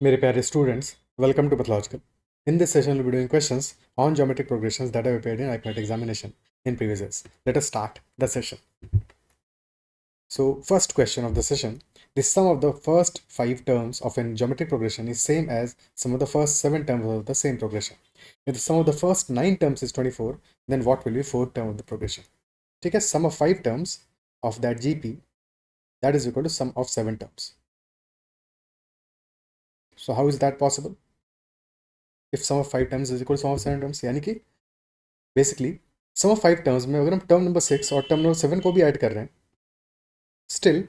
मेरे प्यारे students, welcome to Pathological. In this session, we'll be doing questions on geometric progressions that have appeared in IPNET examination in previous years. Let us start the session. So, first question of the session: the sum of the first 5 terms of a geometric progression is same as sum of the first 7 terms of the same progression. If the sum of the first 9 terms is 24, then what will be fourth term of the progression? Take a sum of 5 terms of that GP that is equal to sum of 7 terms. So, how is that possible? If sum of 5 terms is equal to sum of 7 terms, यानी कि basically some of 5 terms में अगर हम term number 6 और term number 7 को भी add कर रहे हैं, still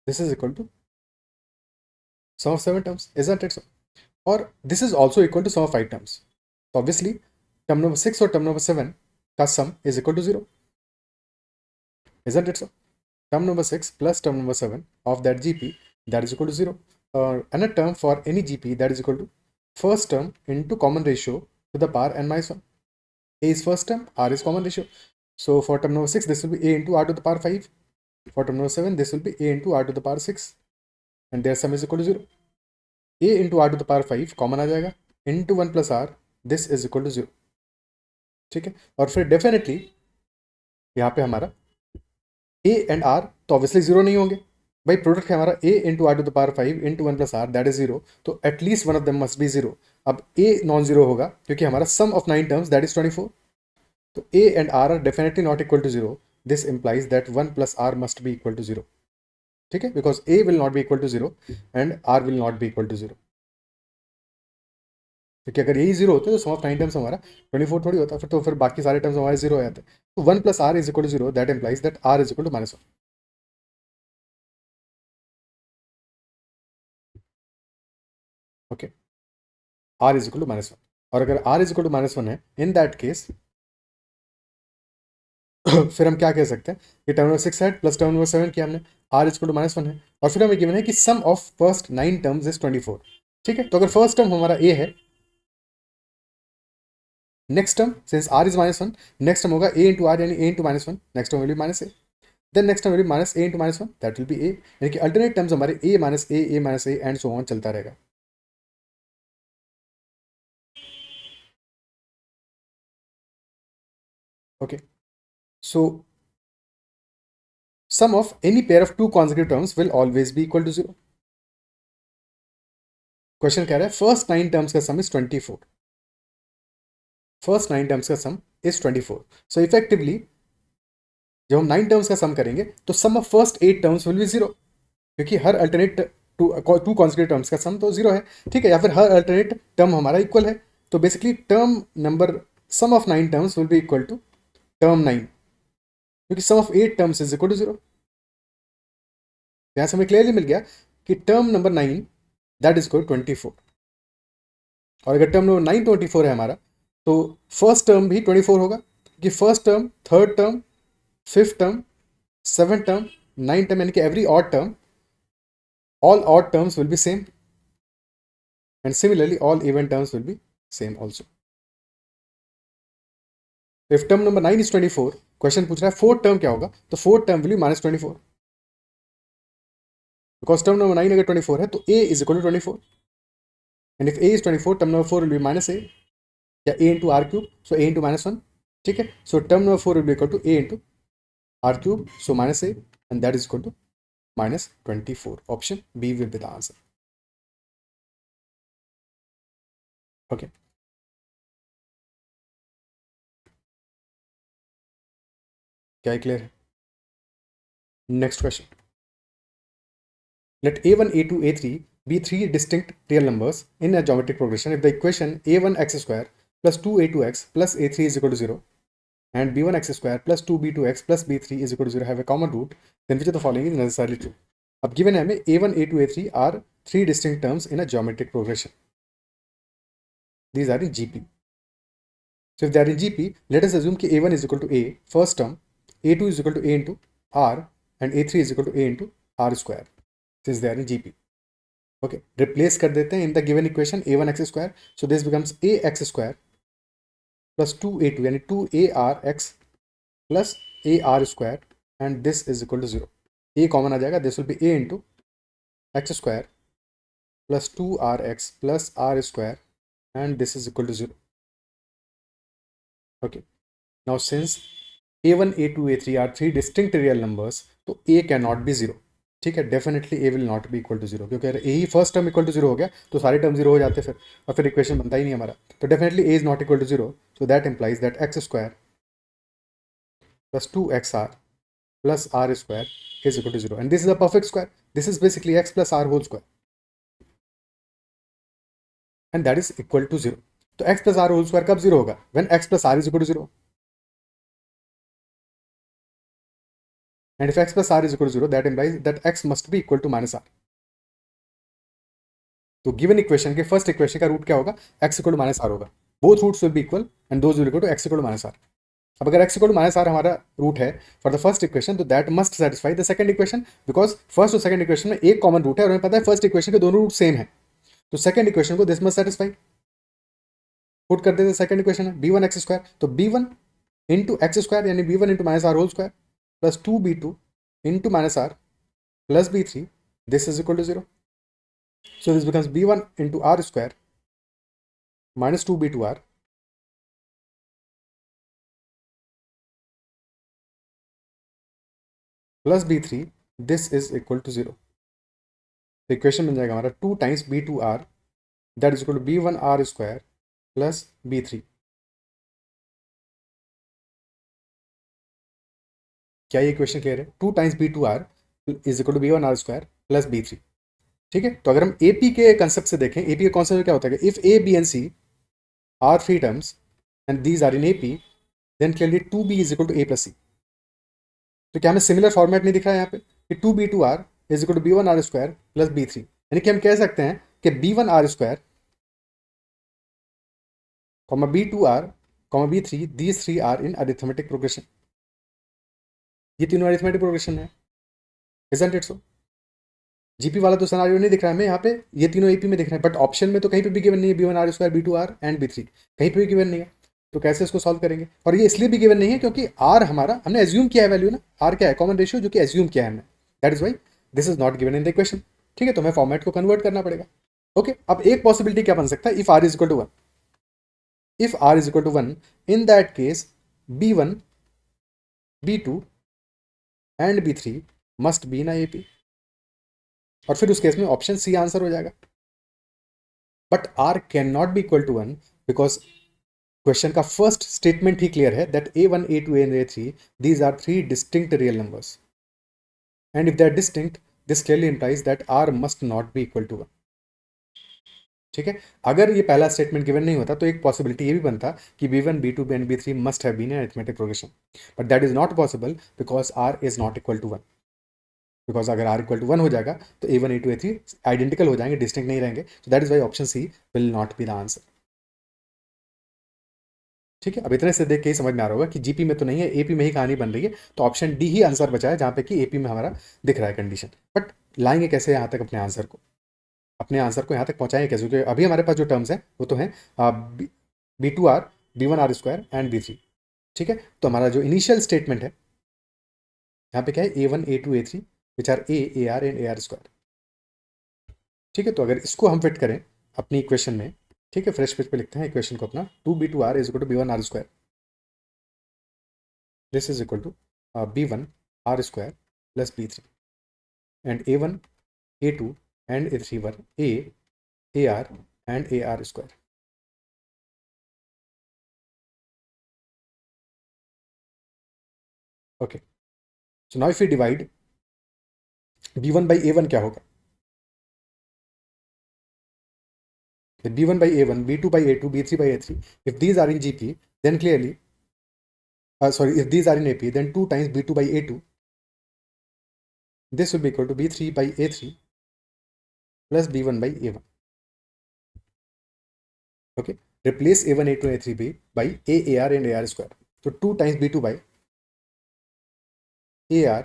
this is equal to sum of 7 terms, isn't it so? और this is also equal to sum of 5 terms. तो ऑब्वियसली टर्म नंबर 6 और टर्म नंबर 7 का sum is equal to 0, isn't it so? Term number 6 plus term number 7 of that GP that is equal to 0, or another term for any GP that is equal to first term into common ratio to the power n minus 1. A is first term, R is common ratio. So for term number 6, this will be A into R to the power 5. For term number 7, this will be A into R to the power 6. And their sum is equal to 0. A into R to the power 5 common आ जाएगा, into 1 plus R, this is equal to 0. ठीक है, और फिर definitely यहाँ पे हमारा A and R तो ऑब्वियसली 0 नहीं होंगे. भाई प्रोडक्ट है हमारा A into are to the power 5 into 1 plus are, that is 0. तो at least one of them must be 0. अब A नॉन जीरो होगा क्योंकि हमारा sum of 9 terms that is 24. तो A and R are definitely not equal to 0. This implies that 1 plus R must be equal to 0. ठीक है, because A will not be equal to 0 and R will not be equal to 0. क्योंकि अगर यही 0 होते तो sum of 9 terms हमारा 24 थोड़ी होता, फिर बाकी सारे टर्म्स हमारे 0 हो जाते. तो 1 plus R is equal to 0, that implies that R is equal to -1. Okay, R is equal to -1. और अगर R इज इक्वल टू -1 है, इन दैट केस फिर हम क्या कह सकते हैं कि टर्म नंबर 6 है प्लस टर्म नंबर 7 किया हमने, R इज इक्वल टू -1 है. और फिर हमें गिवन है कि sum of first 9 terms is 24. ठीक है, तो अगर फर्स्ट टर्म हमारा A है, next term since R is -1, next term होगा A इंटू आर यानी A into -1, next term will be -A. Then next term will be -A into -1, that will be A. यानी कि alternate terms हमारे A minus A and so on चलता रहेगा. Okay, so sum of any pair of two consecutive terms will always be equal to 0. Question कह रहा है first 9 terms का sum is 24. First 9 terms का सम इज 24. सो इफेक्टिवली जब हम 9 terms का सम करेंगे तो sum of first 8 terms will be 0, क्योंकि हर अल्टरनेट टू कॉन्सिक्यूटिव टर्म्स का सम तो 0 है. ठीक है, या फिर हर अल्टरनेट टर्म हमारा इक्वल है. तो basically term number sum of 9 terms will be equal to term 9, क्योंकि sum of 8 terms is equal to 0. यहां से हमें क्लियरली मिल गया कि term number 9 that is equal 24. और अगर टर्म नंबर 9 24 है हमारा, तो फर्स्ट टर्म भी 24 होगा, कि first term, third term, fifth term, seven term, 9 term, यानी कि every odd term, all odd terms will be same, and similarly all even terms will be same also. If term number 9 is 24, question पूछ रहा है fourth term क्या होगा, तो fourth term will be -24, because term number 9 अगर 24 है तो A is equal to 24, and if A is 24, term number 4 will be -A, या A into r cube, so A into -1. ठीक है, so term number 4 will be equal to A into r cube, so -A, and that is equal to -24. Option B will be the answer. Okay, क्या clear है? Next question. Let a1, a2, a3 be three distinct real numbers in a geometric progression if the equation a1 x square plus 2a2x plus a3 is equal to 0 and b1 x square plus 2b2x plus b3 is equal to 0 have a common root, then which of the following is necessarily true? अब given है हमें a1, a2, a3 are three distinct terms in a geometric progression. These are in GP. So if they are in GP, let us assume कि a1 is equal to a first term, a2 is equal to a into r, and a3 is equal to a into r square, since they are in GP. Okay, replace कर देते हैं in the given equation a1 x square, so this becomes ax square plus 2a2 यानी 2arx plus ar square, and this is equal to 0. A common आ जाएगा, this will be a into x square plus 2rx plus r square, and this is equal to 0. Okay, now since a1, a2, a3 are three distinct real numbers, तो a cannot be 0. ठीक है, definitely a will not be equal to 0, क्योंकि अगर a ही first term equal to 0 हो गया तो सारे टर्म 0 हो जाते फिर, और फिर इक्वेशन बनता ही नहीं हमारा. तो definitely a is not equal to 0, so that implies that x square plus 2xr plus r square is equal to 0, and this is a perfect square. This is basically x plus r whole square, and that is equal to 0. तो x plus r whole square कब 0 होगा? When x plus r is equal to 0. And if x plus r is equal to 0, that implies that x must be equal to minus r. तो given equation के first equation का root क्या होगा? x equal to minus r होगा. Both roots will be equal and those will equal to x equal to minus r. अब अगर x equal to minus r हमारा root है for the first equation, तो that must satisfy the second equation, because first और second equation में एक common root है और हमें पता है फर्स्ट इक्वेशन के दोनों रूट सेम है. तो सेकंड इक्वेशन को दिस मस्ट सेटिस्फाई. पुट कर देते सेकंड इक्वेशन है b1 x स्क्वायर, तो b1 इंटू एक्स स्क्वायर यानी b1 into minus are whole square plus 2b2 into minus R plus b3, this is equal to 0. So this becomes b1 into r square minus 2b2r plus b3, this is equal to 0. तो equation बन जाएगा हमारा 2 times b2r that is equal to b1 r square plus b3. क्या ये equation clear है? 2 times b2r is equal to b1 r square plus b3. ठीक है, तो अगर हम एपी के कंसेप्ट से देखें, एपी के कॉन्सेप्ट में क्या होता है कि if A B and C are three terms and these are in AP, then clearly 2b is equal to a plus C. तो क्या हमें सिमिलर फॉर्मेट नहीं दिख रहा है यहाँ पे कि 2b2r is equal to b1 r square plus b3, यानी कि हम कह सकते हैं कि b1 r square comma b2r comma b3, these three are in arithmetic progression. ये तीनों अरिथमेटिक प्रोग्रेशन है, इजंट इट सो? जीपी वाला तो सिनेरियो नहीं दिख रहा है हमें यहाँ पे, ये तीनों एपी में दिख रहे हैं, बट ऑप्शन में तो कहीं पे भी गिवन नहीं है b1 r square b2 r and b3, कहीं पे भी गिवन नहीं है. तो कैसे इसको सॉल्व करेंगे? और ये इसलिए भी गिवन नहीं है क्योंकि r हमारा हमने एज्यूम किया है वैल्यू ना, r क्या है? कॉमन रेशियो, जो कि एज्यूम किया है हमने, that is why this is not given in the equation. ठीक है, तो हमें फॉर्मेट को कन्वर्ट करना पड़ेगा. ओके, अब एक पॉसिबिलिटी क्या बन सकता है? If r is equal to 1, if r is equal to 1, in that case b1 b2 and b3 must be in AP, और फिर उस केस में ऑप्शन सी आंसर हो जाएगा. But r can not be equal to 1 because question का first statement ही clear है that a1 a2 and a3 these are three distinct real numbers, and if they are distinct this clearly implies that r must not be equal to 1. ठीक है, अगर ये पहला statement given नहीं होता तो एक पॉसिबिलिटी ये भी बनता कि b1 b2 and b3 must have been in arithmetic progression, but that is not possible because r is not equal to 1. Because अगर r इक्वल टू 1 हो जाएगा तो a1 a2 a3 आइडेंटिकल हो जाएंगे, डिस्टिंक्ट नहीं रहेंगे. So that is why option C will not be the answer. ठीक है, अब इतने से देख के ही समझ में आ रहा होगा कि जीपी में तो नहीं है, एपी में ही कहानी बन रही है. तो ऑप्शन डी ही आंसर बचा है जहाँ पे कि एपी में हमारा दिख रहा है कंडीशन. बट लाएंगे कैसे यहाँ तक अपने आंसर को? अपने आंसर को यहाँ तक पहुँचाएंगे कैसे? क्योंकि अभी हमारे पास जो टर्म्स हैं वो तो हैं b2r b1 r square and b3. ठीक है, तो हमारा जो इनिशियल स्टेटमेंट है यहाँ पे क्या है? a1 a2 a3 which are a ar and ar square. ठीक है, तो अगर इसको हम फिट करें अपनी इक्वेशन में, ठीक है, फ्रेश पेज पे लिखते हैं इक्वेशन को अपना, 2b2r is equal to b1 r square, this is equal to b1 r square plus b3, and a1 a2 and a3 were ar and ar square. Okay, so now if we divide b1 by a1 क्या होगा? b1 by a1, b2 by a2, b3 by a3, if these are in gp then clearly sorry, if these are in ap then 2 times b2 by a2, this will be equal to b3 by a3 plus b1 by a1. Okay, replace a1 a2 a3 by ar and ar square. So 2 times b2 by ar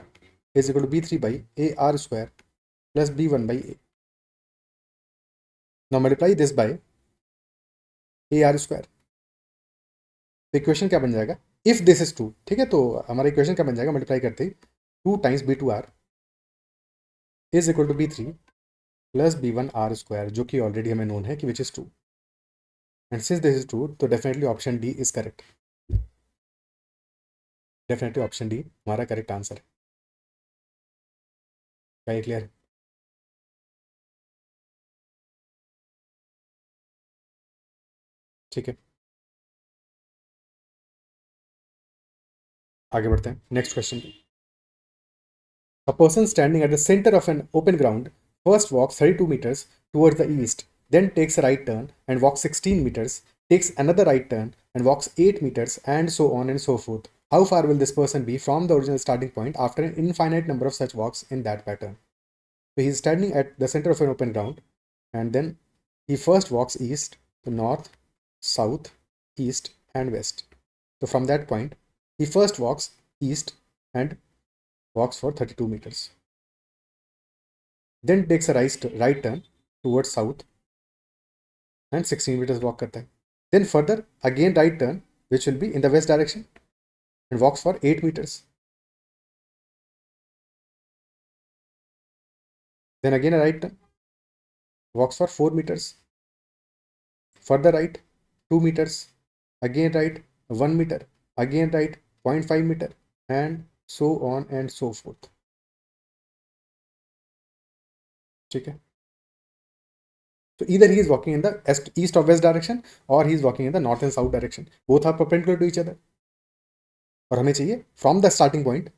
is equal to b3 by ar square plus b1 by a. Now multiply this by ar square. तो equation क्या बन जाएगा? If this is true, ठीक है, तो हमारा equation क्या बन जाएगा मल्टीप्लाई करते ही? 2 times b2r is equal to b3 plus b1 r² जो कि ऑलरेडी हमें नोन है कि which is true, and since this is true तो definitely option D is correct. Definitely option D हमारा करेक्ट आंसर है। क्या ये क्लियर है? ठीक है, आगे बढ़ते हैं नेक्स्ट क्वेश्चन पे। A person standing at the center of an open ground first walks 32 meters towards the east, then takes a right turn and walks 16 meters, takes another right turn and walks 8 meters, and so on and so forth. How far will this person be from the original starting point after an infinite number of such walks in that pattern? So he is standing at the center of an open ground, and then he first walks east to north, south, east, and west. So from that point, he first walks east and walks for 32 meters. Then takes a right turn towards south and 16 meters walk करता है. Then further again right turn which will be in the west direction and walks for 8 meters. Then again a right turn, walks for 4 meters. Further right 2 meters, again right 1 meter, again right 0.5 meter, and so on and so forth. ठीक है, so either he is walking in the east or west direction or he is walking in the north and south direction. Both are perpendicular to each other. और हमें चाहिए from the starting point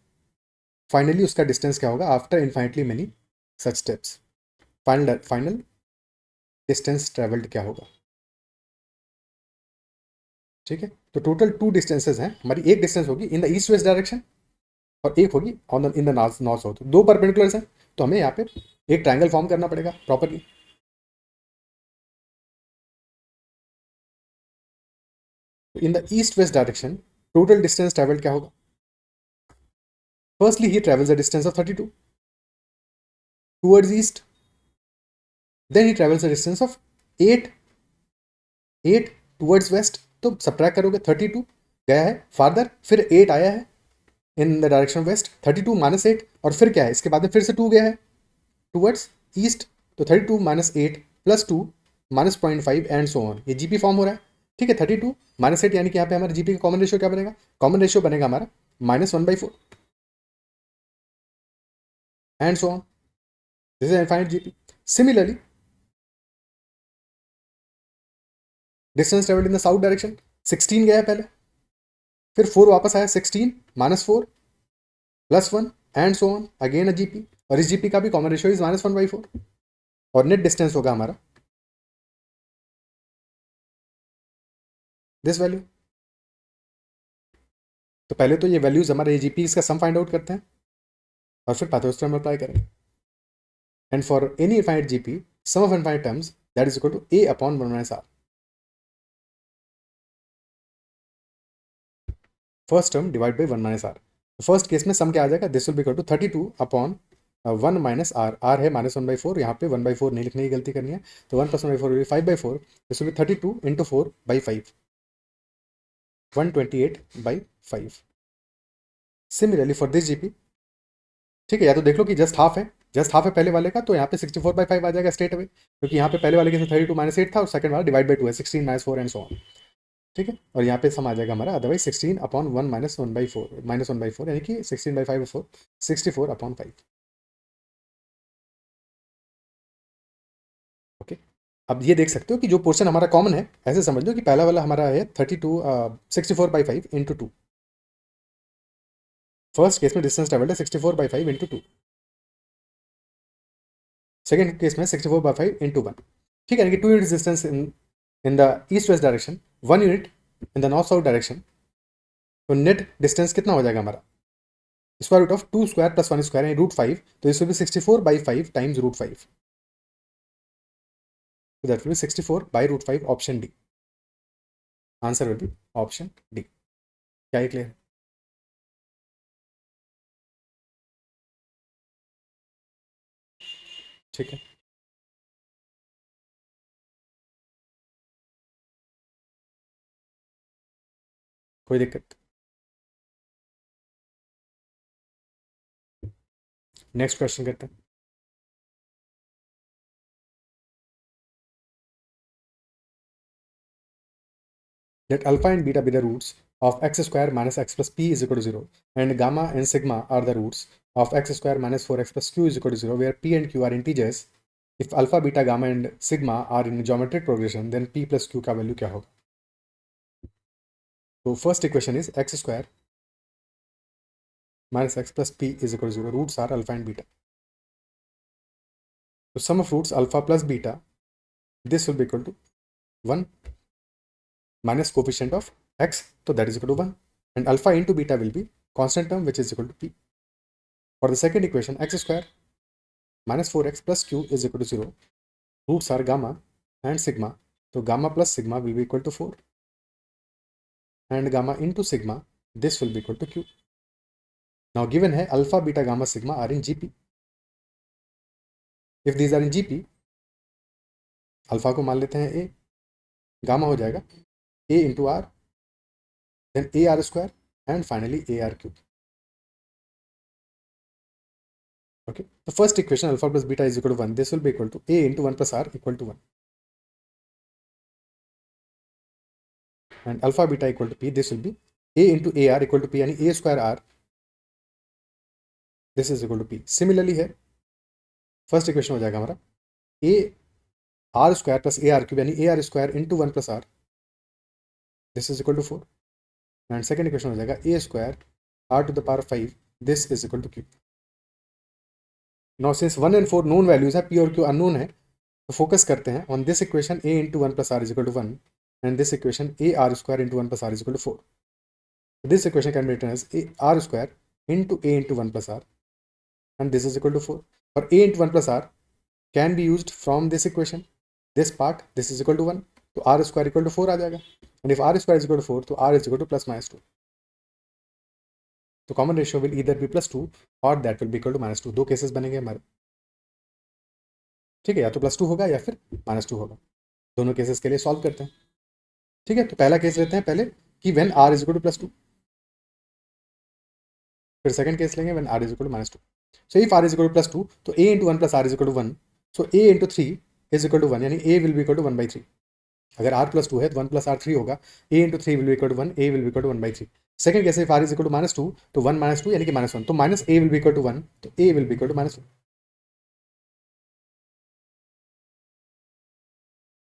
finally उसका distance क्या होगा after infinitely many such steps. Final distance travelled क्या होगा. ठीक है, तो टोटल 2 डिस्टेंसेज हैं हमारी. एक डिस्टेंस होगी इन द ईस्ट वेस्ट डायरेक्शन और एक होगी on in the north south. 2 perpendiculars हैं तो हमें यहाँ पे एक ट्रायंगल फॉर्म करना पड़ेगा properly. In the east west direction total distance travelled क्या होगा. Firstly he travels the distance of 32 towards east. Then he travels the distance of 8 towards west. तो सब्ट्रैक्ट करोगे 32 गया है फार्दर, फिर 8 आया है in the direction west, 32 minus 8, और फिर क्या है इसके बाद में फिर से 2 गया है टूवर्ड्स ईस्ट. तो 32 minus 8 plus 2 minus 0.5 and so on. ये जीपी फॉर्म हो रहा है. ठीक है, 32 माइनस 8 यानी कि यहाँ पे हमारे जीपी का कॉमन रेशियो क्या बनेगा. कॉमन रेशियो बनेगा हमारा -1/4 and so on. This is infinite GP. Similarly distance travelled in the south direction 16 गया है पहले, फिर 4 वापस आया, 16 -4 +1 and so on, again a GP. और इस जीपी का भी कॉमन रेशियो इज -1/4 और नेट डिस्टेंस होगा हमारा दिस वैल्यू. तो पहले तो ये वैल्यूज हमारे जीपी का सम फाइंड आउट करते हैं और फिर पाइथागोरस थ्योरम अप्लाई करेंगे. And for any infinite GP sum of infinite terms that is equal to a upon 1 - r. First term divide by 1 - r. First case में sum क्या आ जाएगा, this will be equal to 32 upon 1 - r. r है -1/4, यहाँ पे 1/4 नहीं लिखने की गलती करनी है. तो 1 + 1/4 will be 5/4. This will B 32 × 4/5, 128/5. Similarly for this GP, ठीक है, या तो देख लो कि जस्ट हाफ है पहले वाले का, तो यहाँ पे 64/5 आ जाएगा स्ट्रेट अवे, क्योंकि यहाँ पे पहले वाले के 32 - 8 था और सेकंड वाला डिवाइड बाई 2 है, 16 - 4 एंड सो ऑन. ठीक है, और यहाँ पे सम आ जाएगा हमारा अदरवाइज 16 अपॉन 1 -1/4 यानी कि 16/5/4 64/5. ओके, अब ये देख सकते हो कि जो पोर्शन हमारा कॉमन है, ऐसे समझ लो कि पहला वाला हमारा है 64/5 इंटू 2. फर्स्ट केस में डिस्टेंस ट्रेवल्ड है 64/5 इंटू 2. सेकेंड केस में 64/5 इंटू 1. ठीक है, यानी कि 2 unit distance in the east west direction, 1 unit in the north south direction. तो नेट डिस्टेंस कितना हो जाएगा हमारा, square root of 2 square plus 1 square यानी √5. तो इस will be 64/5 times √5. So that will be 64/√5, option D. Answer will be option D. क्या ये क्लियर है? ठीक है, कोई दिक्कत. नेक्स्ट क्वेश्चन करते हैं. let alpha and beta be the roots of x square minus x plus p is equal to 0, and gamma and sigma are the roots of x square minus 4x plus q is equal to 0, where p and q are integers. If alpha, beta, gamma and sigma are in geometric progression, then p plus q का value क्या होगा? तो first equation is x square minus x plus p is equal to 0. Roots are alpha and beta. So sum of roots alpha plus beta, this will be equal to 1 minus coefficient of x, so that is equal to 1, and alpha into beta will be constant term which is equal to p. For the second equation, x square minus 4x plus q is equal to 0. Roots are gamma and sigma, so gamma plus sigma will be equal to 4, and gamma into sigma, this will be equal to q. Now given है alpha, beta, gamma, sigma are in GP. If these are in GP, alpha को मान लेते हैं a, gamma हो जाएगा a into r, then ar square, and finally ar cube. Okay, the first equation alpha plus beta is equal to 1. This will be equal to a into 1 plus r equal to 1, and alpha beta equal to p. This will be a into ar equal to p, यानी a square r, this is equal to p. Similarly here first equation हो जाएगा हमारा a r square plus a r cube, यानी a r square into 1 plus r, this is equal to 4, and second equation हो जाएगा a square r to the power 5, this is equal to q. Now since 1 and 4 known values है, p और q unknown है, तो focus करते हैं on this equation a into 1 plus r is equal to 1, and this equation a r square into 1 plus r is equal to 4. So this equation can be written as a r square into a into 1 plus r, and this is equal to 4. Or a into 1 plus r can be used from this equation. This part, this is equal to 1, तो r square equal to 4 आ जाएगा, and if r square is equal to 4, तो r is equal to plus minus 2. तो common ratio will either be plus 2 or that will be equal to minus 2. दो cases बनेंगे हमारे, ठीक है, या तो प्लस 2 होगा या फिर माइनस 2 होगा. दोनों केसेस के लिए सॉल्व करते हैं. ठीक है, तो पहला केस लेते हैं पहले कि when r is equal to plus 2, फिर सेकंड केस लेंगे when r is equal to minus 2. So if r is equal to plus 2, तो a into 1 plus r is equal to 1, so a into 3 is equal to 1, यानी a will be equal to 1 by 3. अगर r plus 2 है तो 1 plus r 3 होगा, a into 3 will be equal to 1, a will be equal to 1 by 3. Second case if r is equal to minus 2, तो 1 minus 2 यानी कि minus 1, तो minus a will be equal to 1, तो a will be equal to minus 1.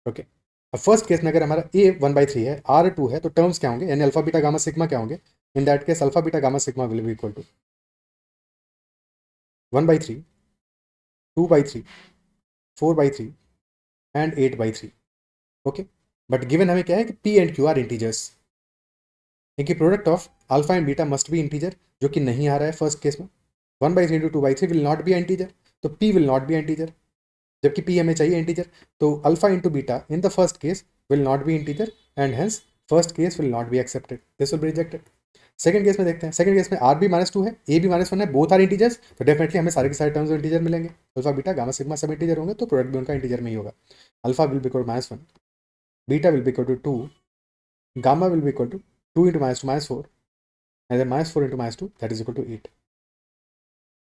Okay, अब first case में अगर हमारा a 1 by 3 है, r 2 है, तो टर्म्स क्या होंगे, यानी अल्फा बीटा गामा सिग्मा क्या होंगे? In that case alpha beta gamma sigma will be equal to 1 by 3, 2 by 3, 4 by 3 and 8 by 3. Okay, but given हमें क्या है कि p एंड q आर इंटीजर्स, इनकी product of alpha and beta must be integer, जो कि नहीं आ रहा है फर्स्ट केस में. 1 by 3 into 2 by 3 will not B integer, तो p will not B integer, जबकि p हमें चाहिए इंटीजर. तो alpha into beta in the first case will not B integer, and hence first case will not be accepted, this will be rejected. Second case में देखते हैं, second case में r भी -2 है, a भी -1 है, बोथ आर इंटीजर्स, तो definitely हमें सारे के सारे टर्म्स इंटीजर मिलेंगे. अल्फा बीटा गामा सिग्मा सब इंटीजर होंगे, तो प्रोडक्ट भी उनका इंटीजर में ही होगा. Alpha will be equal to -1, beta will be equal to 2, gamma will be equal to 2 into -2 -4, and then -4 into -2 that is equal to 8.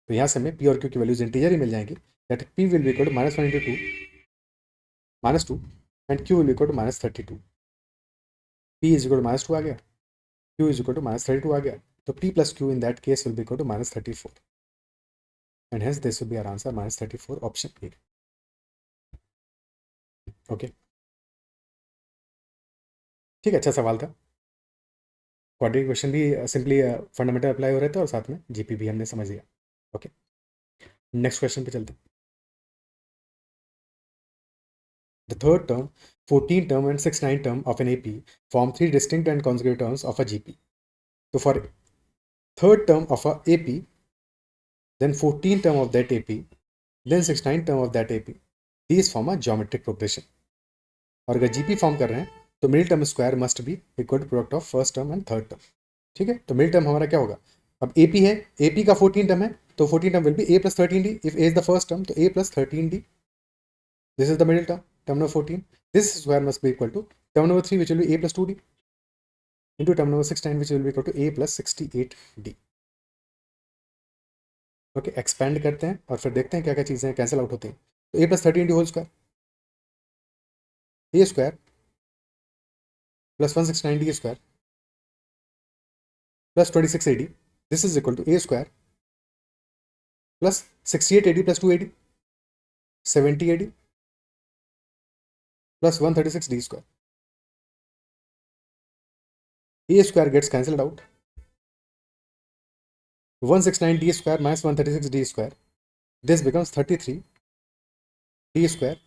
तो यहाँ से हमें p और q की वैल्यूज इंटीजर ही मिल जाएंगी, that p will be equal to -1 into 2 -2 and q will be equal to -32. p is equal to -2 आ गया, q इज इक्वल टू -32 आ गया, तो p plus q in that case will be equal to -34, and hence this will be our answer, -34, option A. Okay, ठीक है, अच्छा सवाल था. क्वाड्रेटिक क्वेश्चन भी सिंपली फंडामेंटल अप्लाई हो रहे थे और साथ में जीपी भी हमने समझ लिया. ओके, नेक्स्ट क्वेश्चन पे चलते हैं. The third term, 14 term and 69 term of an AP form three distinct and consecutive terms of a GP. So for third term of a AP, then 14 term of that AP, then 69 term of that AP, these form a geometric progression. और अगर GP form कर रहे हैं तो middle term square must be equal to product of first term and third term. ठीक है, तो middle term हमारा क्या होगा? अब AP है, AP का 14 टर्म है, तो 14 term will be a plus 13d. If a is the first term, तो a plus 13d. This is the middle term, term number 14. This square must be equal to term number 3, which will be a plus 2d, into term number 69, which will be equal to a plus 68d. Okay, expand करते हैं और फिर देखते हैं क्या क्या चीज़ें cancel out होती हैं. तो a plus 13d whole square, a square plus 169d square plus 26ad. This is equal to a square plus 68ad plus 2ad, 70ad plus 136d square. A square gets cancelled out. 169d square minus 136d square. This becomes 33d square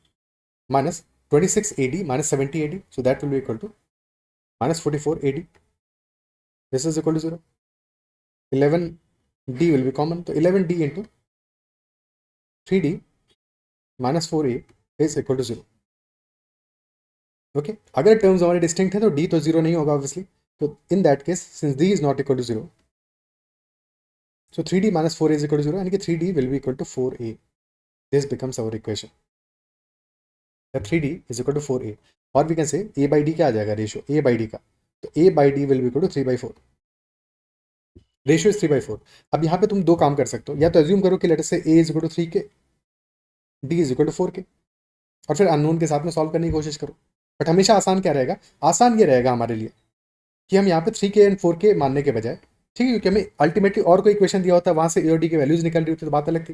minus 26ad minus 70ad. So that will be equal to minus 44ad. This is equal to 0. 11d will be common. So 11d into 3d minus 4a is equal to 0. Okay अगर terms हमारे distinct है तो d तो 0 नहीं होगा obviously. तो in that case since d is not equal to 0, so 3d minus 4a is equal to 0 यानी कि 3d will be equal to 4a. This becomes our equation. That 3d is equal to 4a. और we can say a by d क्या आ जाएगा ratio a by d का. तो a by d will be equal to 3 by 4. Ratio is 3 by 4. अब यहाँ पे तुम दो काम कर सकते हो. या तो अज्यूम करो कि लेट अस से a is equal to 3k, d is equal to 4k, और फिर अननोन के साथ में सॉल्व करने की कोशिश करो. बट हमेशा आसान क्या रहेगा? आसान ये रहेगा हमारे लिए कि हम यहाँ पे 3k एंड 4k मानने के बजाय, ठीक है, क्योंकि हमें अल्टीमेटली और कोई इक्वेशन दिया होता है, वहाँ से ए और डी की वैल्यूज निकल रही होती तो बात अलग थी.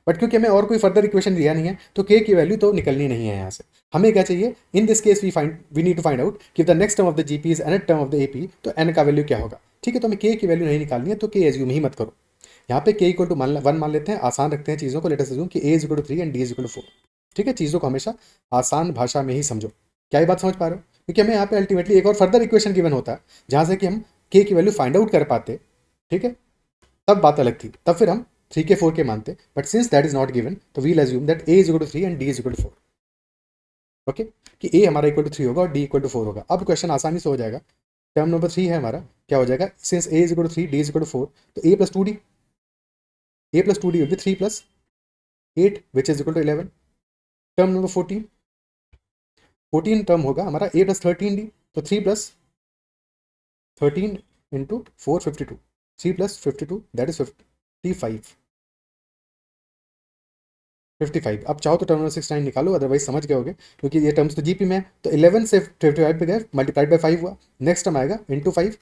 बट क्योंकि हमें और कोई फर्दर इक्वेशन दिया नहीं है तो के की वैल्यू तो निकलनी नहीं है यहाँ से. हमें क्या चाहिए? In this case we need to find out कि the next term of the GP is n term of the AP, तो एन का वैल्यू क्या होगा. ठीक है, तो हमें के की वैल्यू नहीं निकालनी है तो के एज्यूम ही मत करो. यहाँ पे के इक्वल टू 1 मान लेते हैं, आसान रखते हैं चीज़ों को. लेट अस अज्यूम कि A is equal to 3 and D is equal to 4. ठीक है, चीज़ों को हमेशा आसान भाषा में ही समझो. क्या ये बात समझ पा रहे हो? क्योंकि हमें यहाँ पे अल्टीमेटली एक और फर्दर इक्वेशन गिवन होता है जहाँ से कि हम के की वैल्यू फाइंड आउट कर पाते. ठीक है, तब बात अलग थी, तब फिर हम 3k 4k मानते. But since that is not given तो we'll assume that a is equal to 3 and d is equal to 4. Okay, कि a हमारा इक्वल टू 3 होगा और d इक्वल टू 4 होगा. अब क्वेश्चन आसानी से हो जाएगा. टर्म नंबर 3 है हमारा, क्या हो जाएगा? Since a is equal to 3, d is equal to 4, तो a plus 2d, a plus 2d will be 3 plus 8 which is equal to 11. Term number 14 term होगा हमारा a प्लस 13d, तो 3 plus 13 into 4 52, 3 plus 52 that is 55. अब चाहो तो term number 69 निकालो, otherwise समझ गए होगे क्योंकि ये टर्म्स तो जीपी में है. तो 11 से 55 पे गए, मल्टीप्लाइड बाय 5 हुआ. नेक्स्ट टर्म आएगा इंटू 5,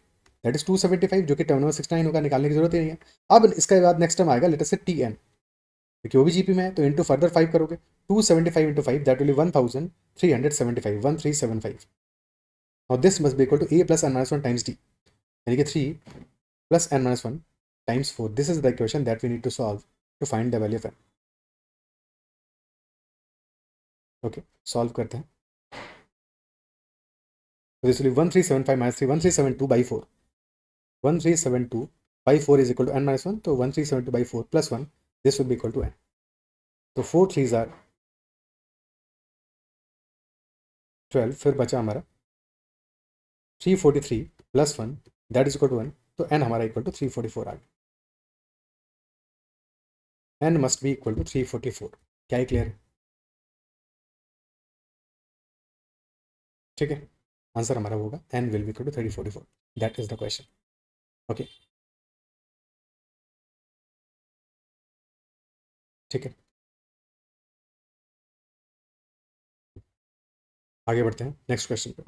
दैट इज 275, जो कि टर्म नंबर 69 होगा, निकालने की जरूरत ही नहीं है. अब इसके बाद नेक्स्ट टर्म आएगा लेट अस से टी एन, क्योंकि वो भी जीपी में है, तो इंटू फर्दर 5 करोगे. 275 into 5 that will be 1375, 1375. Now this must be equal to a plus n minus 1 times d, यानी कि 3 plus n minus 1 times 4. This is the equation that we need to solve to find the value of n. Okay, solve करते हैं. तो this will be 1375 minus 3, 1372 by 4. 1372 by 4 is equal to n minus 1, तो 1372 by 4 plus 1, this will be equal to n. तो 4 3s are 12, फिर बचा हमारा 343 plus 1 that is equal to 1, तो n हमारा इक्वल टू 344 आ गया. n must be equal to 344. क्या ही क्लियर है? ठीक है, आंसर हमारा होगा n will be equal to 344. That is the question. Okay, ठीक है, आगे बढ़ते हैं नेक्स्ट क्वेश्चन पे.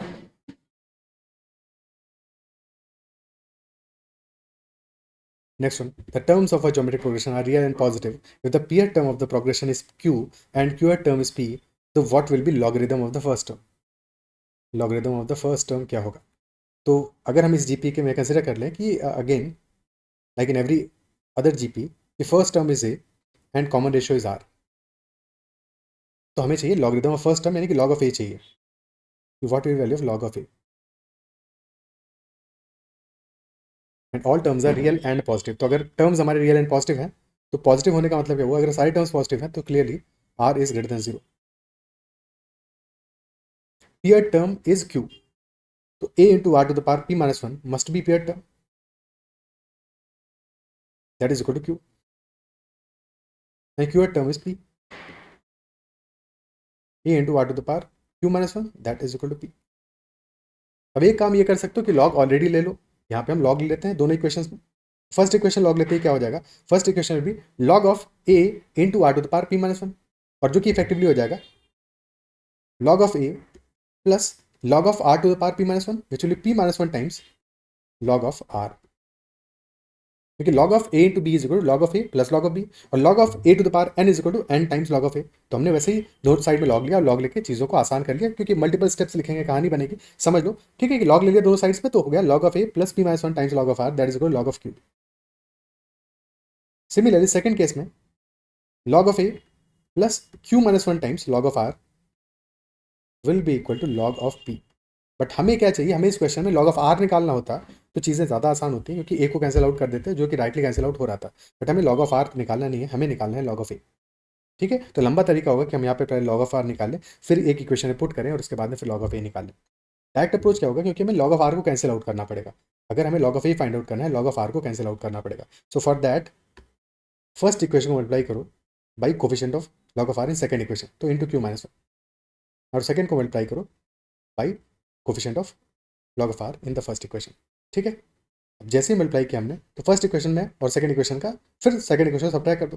Next one, the terms of a geometric progression are real and positive. If the pth term of the progression is q and qth term is p, तो what will be logarithm of the first term? Logarithm of the first term क्या होगा? तो अगर हम इस GP के में consider कर लें कि again like in every other GP, the first term is a and common ratio is r, तो हमें चाहिए logarithm of first term यानी कि log of a चाहिए. What will be value of log of a? And all terms are real and positive. तो अगर terms हमारे real and positive हैं तो पॉजिटिव होने का मतलब क्या हुआ? अगर सारे टर्म्स पॉजिटिव हैं तो clearly r is greater than 0. Pth term is q, तो a into are to the power p minus 1 must be pth term, that is equal to q, and qth term is p. a into are to the power q minus 1 that is equal to p. अब एक काम ये कर सकते हो कि log already ले लो. यहाँ पे हम लॉग ले लेते हैं दोनों इक्वेशंस में. फर्स्ट इक्वेशन लॉग लेते ही क्या हो जाएगा? First equation will be log of a into are to the power p minus 1, और जो कि इफेक्टिवली हो जाएगा log of a plus log of r to the power p minus 1, which will be p minus 1 times log of r, क्योंकि log of a into b is equal to log of a plus log of b, और log of a to the power n is equal to n times log of a। तो हमने वैसे ही दोनों side में log लिया और log लेके चीज़ों को आसान कर लिया, क्योंकि मल्टीपल स्टेप्स लिखेंगे कहानी बनेगी, समझ लो। ठीक है कि log ले लिया दोनों साइड्स पे, तो हो गया log of a plus p minus 1 times log of r, that is equal to log of q। Similarly second case में log of a plus q minus 1 times log of r will be equal to log of p। But हमें क्या चाहिए, हमें इस question में log of r निकालना होता तो चीज़ें ज़्यादा आसान होती हैं, क्योंकि a को कैंसिल आउट कर देते हैं, जो कि राइटली कैंसिल आउट हो रहा था। बट हमें log of r निकालना नहीं है, हमें निकालना है log of a। ठीक है, तो लंबा तरीका होगा कि हम यहाँ पे पहले log of r निकाल लें, फिर एक इक्वेशन में पुट करें और उसके बाद में फिर log of a निकाल लें। डायरेक्ट अप्रोच क्या होगा, क्योंकि हमें log of r को कैंसिल आउट करना पड़ेगा। अगर हमें log of a find out करना है, log of r को कैंसिल आउट करना पड़ेगा। So for that first equation को मल्टीप्लाई करो by coefficient of log of r in second equation, तो इंटू q माइनस 1, और सेकंड को मल्टीप्लाई करो by coefficient of log of r in the first equation. ठीक है, अब जैसे ही मल्टीप्लाई किया हमने, तो फर्स्ट इक्वेशन में और सेकंड इक्वेशन का फिर सेकंड इक्वेशन सब्ट्रैक्ट कर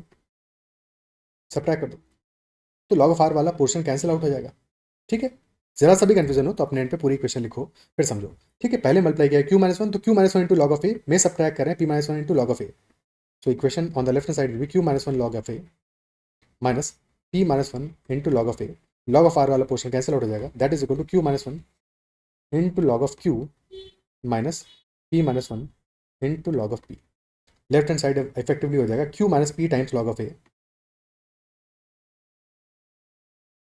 दो, तो log of r वाला पोर्शन कैंसिल आउट हो जाएगा। ठीक है, जरा सा भी कंफ्यूजन हो तो अपने एंड पे पूरी इक्वेशन लिखो, फिर समझो। ठीक है, पहले मल्टीप्लाई किया q माइनस 1, तो q minus 1 into log of A में सब्ट्रैक्ट करें p minus 1 into log of A. So equation on the left side will be q minus 1 log of A minus p minus 1 into log of A. Log of r वाला portion cancel out हो जाएगा, that is equal to q minus 1 into log of q minus p minus 1 into log of p। Left hand side effectively हो जाएगा q minus p times log of a.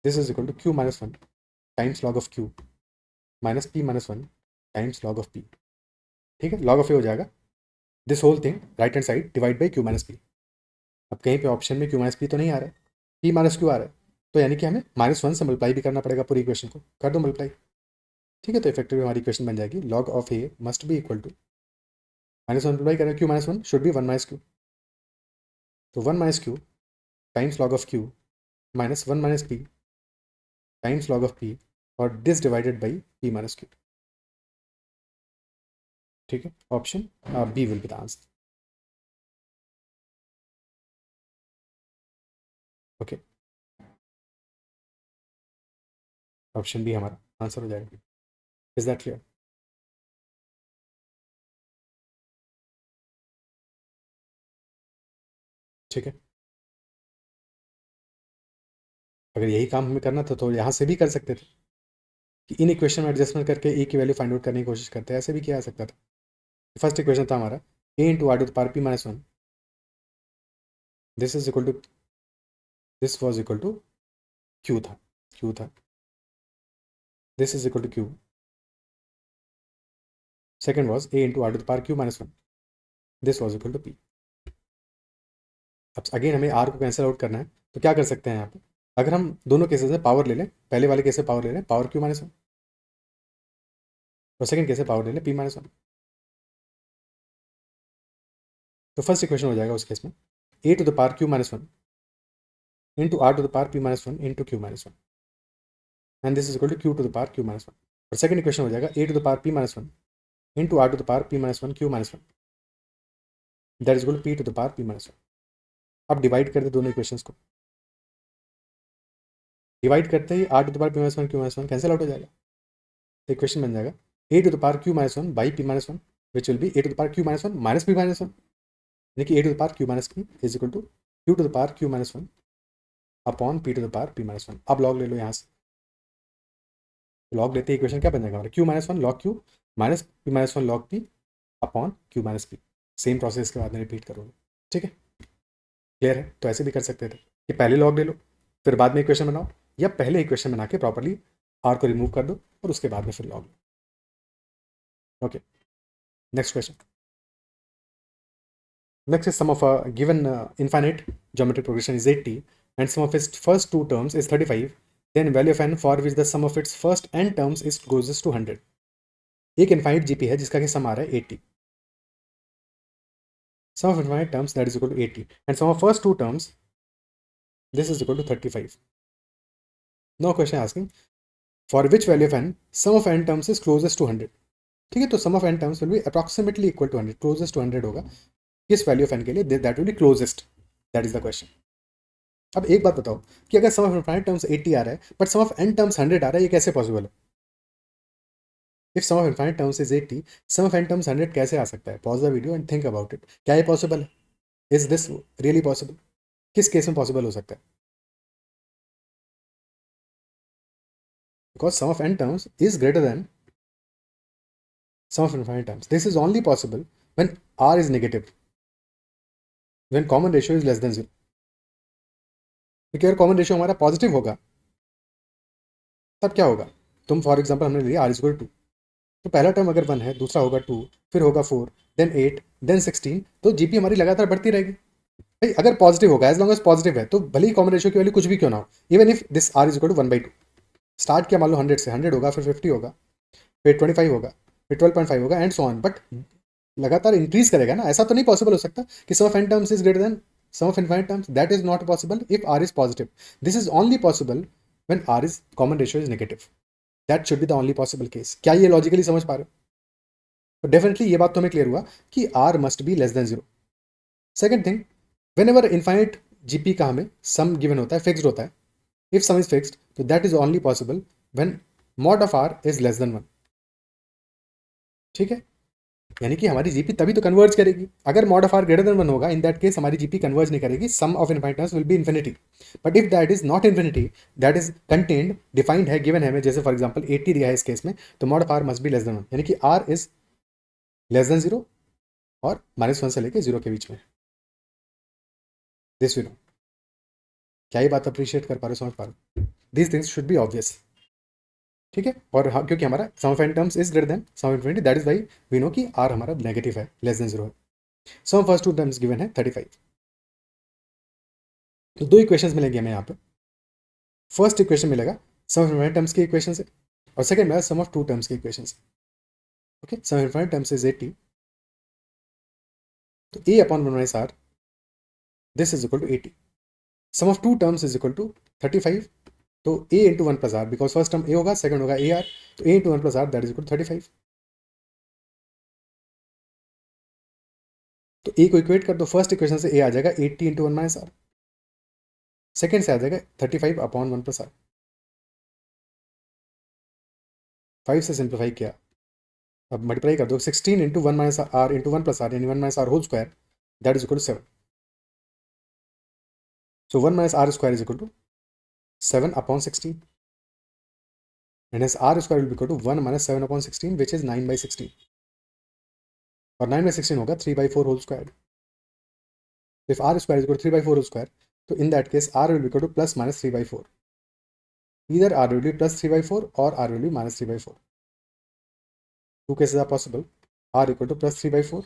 This is equal to q minus 1 times log of q minus p minus 1 times log of p। ठीक है, log of a हो जाएगा this whole thing right hand side divide by q minus p। अब कहीं पे option में q minus p तो नहीं आ रहा है, p माइनस q आ रहा है, तो यानी कि हमें माइनस 1 से मल्टीप्लाई भी करना पड़ेगा पूरी इक्वेशन को, कर दो मल्टीप्लाई। ठीक है, तो इफेक्टिवली हमारी इक्वेशन बन जाएगी log of a must be equal to minus 1 multiply करें q minus 1 should be 1 minus q, तो 1 minus q times log of q minus 1 minus p times log of p, और this divided by p minus q। ठीक है, option B will be the answer. Okay, option B हमारा answer हो जाएगा। Is that clear? ठीक है, अगर यही काम हमें करना था तो यहाँ से भी कर सकते थे कि इन इक्वेशन में एडजस्टमेंट करके ए की वैल्यू फाइंड आउट करने की कोशिश करते हैं, ऐसे भी किया जा सकता था। फर्स्ट इक्वेशन था हमारा A into are to the power P minus 1, this is equal to, this was equal to Q था, this is equal to Q. Second was A into are to the power Q minus 1, this was equal to P. अब again हमें r को cancel out करना है, तो क्या कर सकते हैं यहाँ पे, अगर हम दोनों केसेस में पावर ले लें, पहले वाले केस में पावर ले लें पावर क्यू माइनस 1, और सेकंड केस में पावर ले लें पी माइनस 1, तो फर्स्ट इक्वेशन हो जाएगा उस केस में A to the power Q minus 1 into are to the power P minus 1 into Q minus 1, and this is equal to Q to the power Q minus 1। और second equation हो जाएगा A to the power P minus 1 into are to the power P minus 1 Q minus 1, that is equal to P to the power P minus 1। अब divide कर दे दोनों equations को, divide करते ही r to the power P minus 1 Q minus 1 cancel out हो जाएगा, तो equation बन जाएगा A to the power Q minus 1 by P minus 1, which will be A to the power Q minus 1 minus P minus 1, यानी कि A to the power Q minus P is equal to Q to the power Q minus 1 upon P to the power P minus 1। अब log ले लो यहाँ से, log लेते ही equation क्या बन जाएगा हमारा, Q minus 1 log Q minus P minus 1 log P upon Q minus P. Same process के बाद में रिपीट करोगे। ठीक है, क्लियर है? तो ऐसे भी कर सकते थे कि पहले लॉग ले लो फिर बाद में इक्वेशन बनाओ, या पहले इक्वेशन बना के प्रॉपर्ली आर को रिमूव कर दो और उसके बाद में फिर log low. Okay, next question. Next is sum of a given infinite geometric progression is 80 and sum of its first two terms is 35, then value of n for which the sum of its first n terms is closes to 100। एक infinite GP है जिसका कि सम आ रहा है 80, sum of infinite terms that is equal to 80 and sum of first two terms this is equal to 35। Now question asking for which value of n sum of n terms is closest to 100। ठीक है, तो sum of n terms will be approximately equal to 100, closest to 100 होगा किस value of n के लिए, that will be closest, that is the question. अब एक बात बताओ कि अगर सम ऑफ इनफाइनाइट टर्म्स 80 आ रहा है but sum of n terms 100 आ रहा है, ये कैसे पॉसिबल है? If sum of infinite terms is 80, sum of n terms 100 कैसे आ सकता है? Pause the video and think about it. क्या ये पॉसिबल है? Is this really possible? किस केस में पॉसिबल हो सकता है? Because sum of n terms is greater than sum of infinite terms. This is only possible when r is negative, when common ratio is less than 0. क्योंकि अगर common ratio हमारा positive होगा तब क्या होगा? तुम फॉर एग्जाम्पल हमने लिया r इज इक्वल टू, तो पहला टर्म अगर 1 है, दूसरा होगा 2, फिर होगा 4, देन 8, देन 16, तो जीपी हमारी लगातार बढ़ती रहेगी. भाई अगर पॉजिटिव होगा, एज लॉन्ग एज पॉजिटिव है, तो भले ही कॉमन रेशियो की वैल्यू कुछ भी क्यों ना हो, even if this r is equal to 1/2. Start किया मान लो 100 से, 100 होगा, फिर 50 होगा, फिर 25 होगा, फिर 12.5 होगा एंड सो ऑन. बट लगातार इंक्रीज करेगा ना. ऐसा तो नहीं पॉसिबल हो सकता कि sum of n terms is greater than sum of infinite terms. That is not possible if r is positive. This is only possible when r is common ratio is negative. That should be the only possible case. क्या ये logically समझ पा रहे हो? तो definitely ये बात तो हमें क्लियर हुआ कि r must be less than 0. Second thing, when ever infinite GP का हमें सम गिवन होता है, फिक्स्ड होता है, इफ सम इज फिक्स्ड, तो that is only possible when mod of r is less than 1. ठीक है, यानी कि हमारी जीपी तभी तो कन्वर्ज करेगी. अगर mod of r greater than 1 होगा, इन दैट केस हमारी जीपी कन्वर्ज नहीं करेगी. Sum of infinite terms will be infinity. But if that is not infinity, that is contained, defined है, गिवन है हमें, जैसे फॉर एग्जांपल 80 दिया है इस केस में, तो mod of r must be less than 1, यानी कि आर इज लेस देन 0 और -1 से लेकर 0 के बीच में. This we know. क्या ये बात अप्रिशिएट कर पा रहे हो, समझ पा रहे हो? These things should be obvious. ठीक है, और हाँ, क्योंकि हमारा sum of n terms is greater than sum of infinity, that is why we know कि r हमारा नेगेटिव है, लेस देन 0 है. Sum first two terms given है 35. तो दो इक्वेशंस मिलेंगे हमें यहाँ पे. फर्स्ट इक्वेशन मिलेगा सम ऑफ इनफाइनाइट टर्म्स की इक्वेशन से, और सेकंड मिलेगा सम ऑफ टू टर्म्स की इक्वेशन से. Okay, sum of infinite terms is 80, तो a upon 1 minus r, this is equal to 80. Sum of two terms is equal to 35, तो a into 1 plus r, because first term a होगा, second होगा a r, तो a into 1 plus are that is equal to 35. तो a को equate कर दो, first equation से a आ जाएगा 80 इंटू 1 माइनस आर, सेकेंड से आ जाएगा 35 अपॉन 1 प्लस आर. 5 से सिंप्लीफाई किया, अब मल्टीप्लाई कर दो, 16 into 1 minus r into 1 plus r, यानी 1 minus are whole square, that is equal to 7. So 1 minus r square is equal to 7 upon 16, and hence r square will be equal to 1 minus 7 upon 16, which is 9 by 16. और 9 by 16 होगा 3 by 4 whole square. If r square is equal to 3 by 4 whole square, तो in that case r will be equal to plus minus 3 by 4. Either r will be plus 3 by 4 or r will be minus 3 by 4. Two cases are possible. r equal to plus 3 by 4,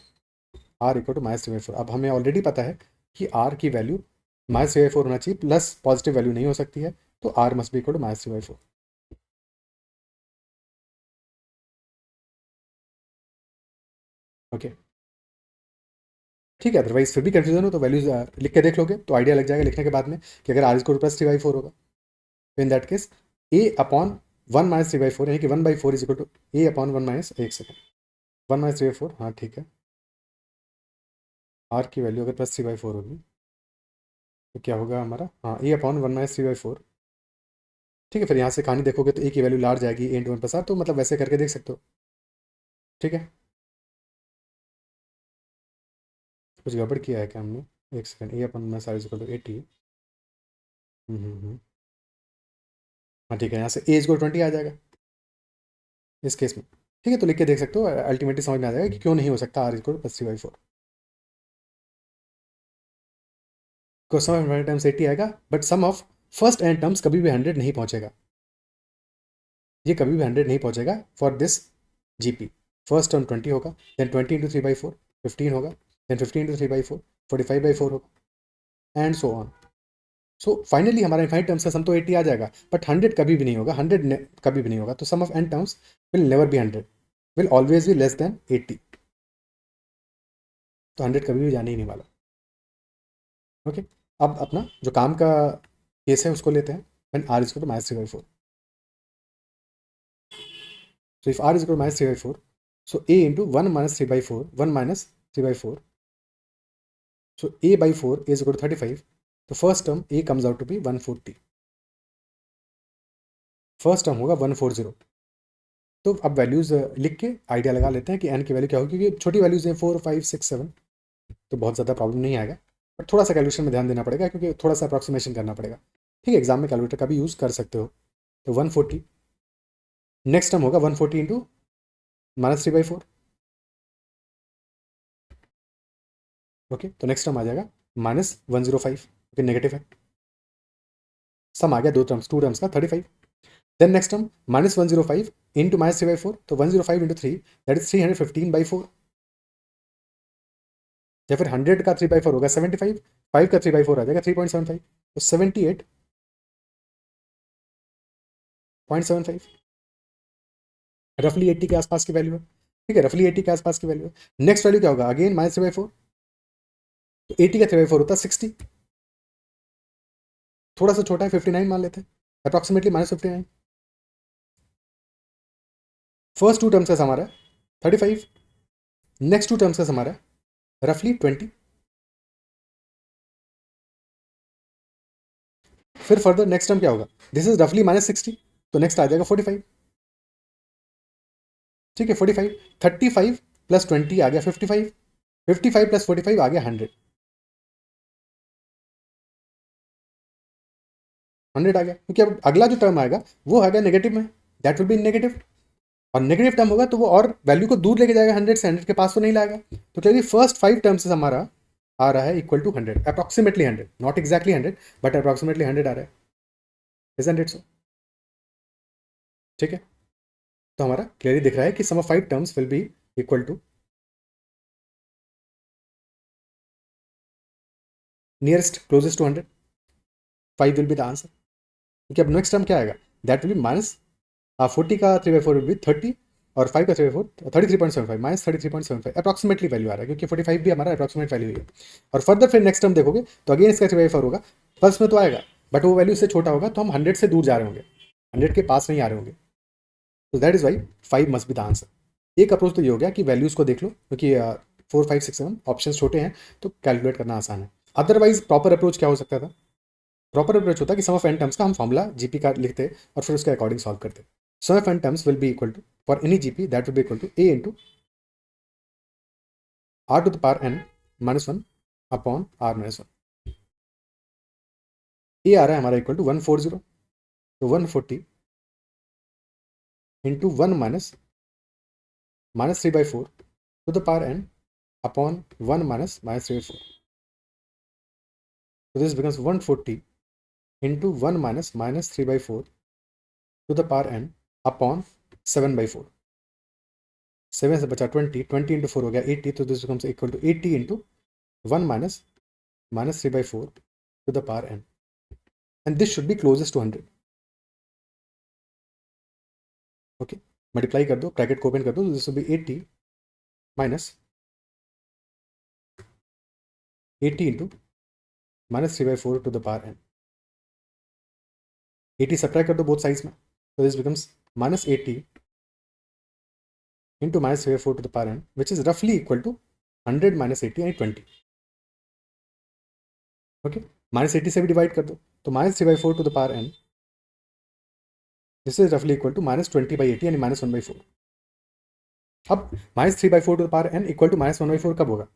r equal to minus 3 by 4. अब हमें already पता है कि r की value minus 3 by 4 होना चाहिए, plus positive value नहीं हो सकती है, तो r must be equal to minus 3 by 4. Okay, ठीक है. अदरवाइज फिर भी कंफ्यूजन हो तो वैल्यूज लिख के देख लोगे तो आइडिया लग जाएगा लिखने के बाद में कि अगर r equal to plus 3 by 4 होगा, तो in that case a upon 1 minus 3 by 4, यानी कि 1 by 4 is equal to a upon 1 minus, एक सेकेंड, 1 माइनस 3 by 4, हाँ ठीक है. r की वैल्यू अगर प्लस 3 by 4 होगी तो क्या होगा हमारा, हाँ a अपॉन 1 माइनस 3 by 4. ठीक है, फिर यहाँ से कहानी देखोगे तो a की वैल्यू लार्ज आएगी, a इंटू 1 प्लस आर, तो मतलब वैसे करके देख सकते हो. ठीक है, कुछ गड़बड़ किया है क्या हमने? एक second, a upon minus r is equal to 80. हाँ ठीक है, यहाँ से a इज इक्वल 20 आ जाएगा इस केस में. ठीक है, तो लिख के देख सकते हो, अल्टीमेटली समझ में आ जाएगा कि क्यों नहीं हो सकता r is equal to plus 3 by 4. को सम ऑफ इनफाइनाइट टर्म्स 80 आएगा, but sum of first n terms कभी भी 100 नहीं पहुंचेगा. ये कभी भी 100 नहीं पहुंचेगा for this GP. First term 20 होगा, देन 20 इंटू 3 by 4 15 होगा, देन 15 इंटू 3 by 4 45 by 4 होगा, and so on. So finally हमारा इनफाइनाइट टर्म्स का सम तो 80 आ जाएगा, बट 100 कभी भी नहीं होगा. 100 कभी भी नहीं होगा, तो sum of n terms will never be 100, will always be less than 80. तो 100 कभी भी जाने ही नहीं वाला. ओके, अब अपना जो काम का केस है उसको लेते हैं. When r is equal to minus 3 by 4. So if r is equal to minus 3 by 4, so a into 1 minus 3 by 4, 1 minus 3 by 4. So a by 4 is equal to 35. The first term a comes out to be 140. First term होगा 140. तो अब values लिख के idea लगा लेते हैं कि n की वैल्यू क्या होगी, क्योंकि छोटी वैल्यूज़ हैं 4 5 6 7, तो बहुत ज़्यादा प्रॉब्लम नहीं आएगा, बट थोड़ा सा कैलकुलेशन में ध्यान देना पड़ेगा क्योंकि थोड़ा सा अप्रॉक्सीमेशन करना पड़ेगा। ठीक है, एग्जाम में कैलकुलेटर का भी यूज़ कर सकते हो। तो 140, नेक्स्ट टर्म होगा 140 इंटू -3/4। ओके, तो नेक्स्ट टर्म आ जाएगा -105, ओके नेगेटिव है। सम आ गया दो टर्म्स का 35। देन नेक्स्ट टर्म -105 इंटू -3/4, तो 105 इंटू 3 दैट इज 315/4, या फिर 100 का 3/4 होगा 75, 5 का 3/4 आ जाएगा 3.75, तो 78.75, रफली 80 के आसपास की वैल्यू है। ठीक है, रफली 80 के आसपास की वैल्यू है। नेक्स्ट वैल्यू क्या होगा, अगेन -3/4, तो 80 का 3/4 होता है 60, थोड़ा सा छोटा है 59 मान लेते हैं, अप्रॉक्सीमेटली -59। फर्स्ट टू टर्म्स का हमारा 35, नेक्स्ट टू टर्म्स का हमारा रफली 20, फिर फर्दर नेक्स्ट टर्म क्या होगा, दिस इज रफली -60, तो नेक्स्ट आ जाएगा 45। ठीक है, 45, 35 प्लस 20 आ गया 55, 55 प्लस 45 आ गया 100, 100 आ गया, क्योंकि अब अगला जो टर्म आएगा वो आ गया नेगेटिव में, दैट विल बी नेगेटिव, और नेगेटिव टर्म होगा तो वो और वैल्यू को दूर लेके जाएगा 100 से, 100 के पास तो नहीं लाएगा। तो क्लियरली फर्स्ट 5 टर्म्स से हमारा आ रहा है equal to 100, approximately 100, not exactly 100 but approximately 100 आ रहा है, इजंट इट सो? ठीक है, तो हमारा क्लियरली दिख रहा है कि sum of 5 terms will be equal to nearest closest to 100, 5 will be the answer. क्योंकि अब नेक्स्ट टर्म क्या आएगा, दैट विल बी -40 का 3/4 विल बी 30, और 5 का 3/4 33.75, -33.75 अप्रॉक्सीमेटली वैल्यू आ रहा है, क्योंकि 45 भी हमारा अप्रॉक्सीमेट वैल्यू है। और फर्दर फिर नेक्स्ट टर्म देखोगे तो अगेन इसका 3/4 होगा, प्लस में तो आएगा बट वो वैल्यू से छोटा होगा, तो हम 100 से दूर जा रहे होंगे, 100 के पास नहीं आ रहे होंगे, तो that is why 5 must be the answer. एक अप्रोच तो ये हो गया कि वैल्यूज को देख लो, क्योंकि 4 5 6 7 ऑप्शन छोटे हैं तो कैलकुलेट करना आसान है। अदरवाइज प्रॉपर अप्रोच क्या हो सकता था, प्रॉपर अप्रोच होता है कि सम ऑफ n टर्म्स का हम फॉर्मूला जीपी का लिखते और फिर उसके अकॉर्डिंग सॉल्व करते। Sum of n terms will be equal to, for any GP that will be equal to a into r to the power n -1 upon r -1। a आ रहा है हमारा इक्वल टू 140, तो 140 into 1 -3/4 to the power n upon 1 -3/4, so this becomes 140 into 1 -3/4 to the power n upon 7/4, 7 से बचा 20, 20 into 4 हो गया 80, तो this becomes equal to 80 into 1 -3/4 to the power n, and this should be closest to 100। Okay, multiply कर दो, bracket को open कर दो, तो this will B 80 minus 80 into -3/4 to the power n, 80 subtract कर दो बोथ साइड्स में, तो this becomes -80 into -3/4 to the power n, which is roughly equal to 100 -80 यानी 20। ओके, -80 से भी डिवाइड कर दो, तो -3/4 to the power n, this is रफली इक्वल टू -20/80 यानी -1/4। अब -3/4 to the power n equal to -1/4 कब होगा,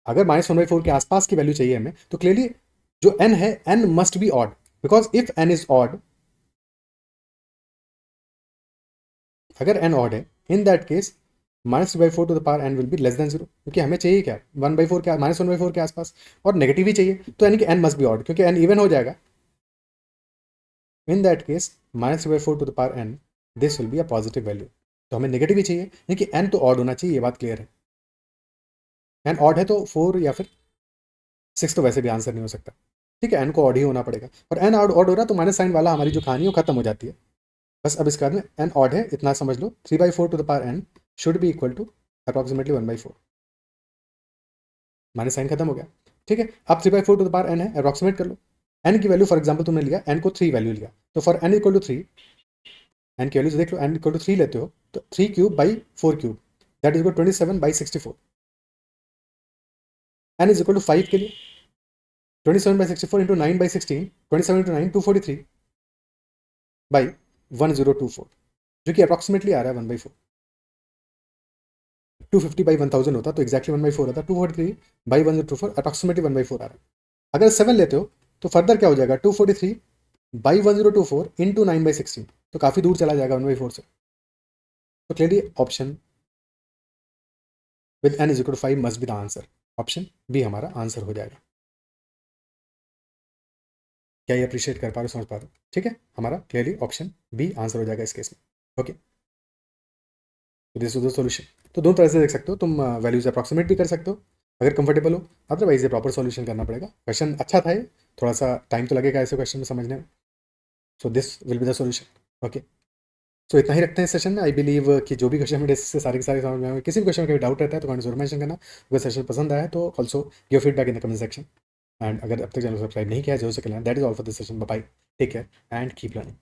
अगर -1/4 के आसपास की वैल्यू चाहिए हमें, तो क्लियरली जो n है n must be odd, because if n is odd, अगर n ऑड है in that case -3/4 to the power n will be less than 0, क्योंकि हमें चाहिए क्या 1/4 के -1/4 के आसपास, और नेगेटिव ही चाहिए, तो यानी कि n मस्ट बी ऑड, क्योंकि n इवन हो जाएगा। In that case -3/4 to the power n this will be a positive value, तो हमें नेगेटिव ही चाहिए, यानी कि n तो ऑड होना चाहिए, ये बात क्लियर है। n ऑड है तो 4 या फिर 6 तो वैसे भी आंसर नहीं हो सकता। ठीक है, n को ऑड ही होना पड़ेगा, और n ऑड हो रहा तो माइनस साइन वाला हमारी जो कहानी है वो खत्म हो जाती है। बस अब इसके बाद में n ऑड है इतना समझ लो, 3/4 to the power n should be equal to approximately 1/4, minus sign खत्म हो गया। ठीक है, अब 3/4 टू द पावर n है, अप्रॉक्सीमेट कर लो। n की वैल्यू फॉर एग्जाम्पल तुमने लिया, n को 3 वैल्यू लिया, तो for n equal to 3, n की वैल्यू देख लो, n इक्वल टू 3 लेते हो तो 3 cube by 4 cube that is equal 27/64, n is equal to 5 के लिए 27/64 इंटू 9/16, 27 इंटू 9 243 बाई 1024, क्योंकि अप्रॉक्सीमेटली आ रहा है 1/4। 250/1000 होता तो एक्जैक्टली 1/4 होता, 243/1024 अप्रॉक्सीमेटली 1/4 आ रहा है। अगर 7 लेते हो तो फर्दर क्या हो जाएगा, 243/1024 इंटू 9/16, तो काफ़ी दूर चला जाएगा 1/4 से। तो clearly option with n is equal to 5 must be the answer. Option B हमारा आंसर हो जाएगा। क्या ये अप्रिशिएट कर पा रहे हो, समझ पा रहे हो? ठीक है, हमारा क्लियरली ऑप्शन बी आंसर हो जाएगा इस केस में। ओके, तो दिस इज द सॉल्यूशन। तो दोनों तरह से देख सकते हो तुम, वैल्यूज अप्रॉक्सीमेट भी कर सकते हो अगर कंफर्टेबल हो, अदरवाइज ये प्रॉपर सॉल्यूशन करना पड़ेगा। क्वेश्चन अच्छा था, ये थोड़ा सा टाइम तो लगेगा ऐसे क्वेश्चन में समझने में। So this will be the solution. Okay, so इतना ही रखते हैं इस सेशन में। आई बिलीव कि जो भी क्वेश्चन में डिस्कस से सारे के सारे समझ में आए। किसी भी क्वेश्चन में कोई डाउट रहता है तो कमेंट जरूर मेंशन करना। अगर सेशन पसंद आया तो also give feedback in the comment section. And अगर अब तक चैनल सब्सक्राइब नहीं किया है, जरूर से करना। That is all for this session. Bye, take care and keep learning.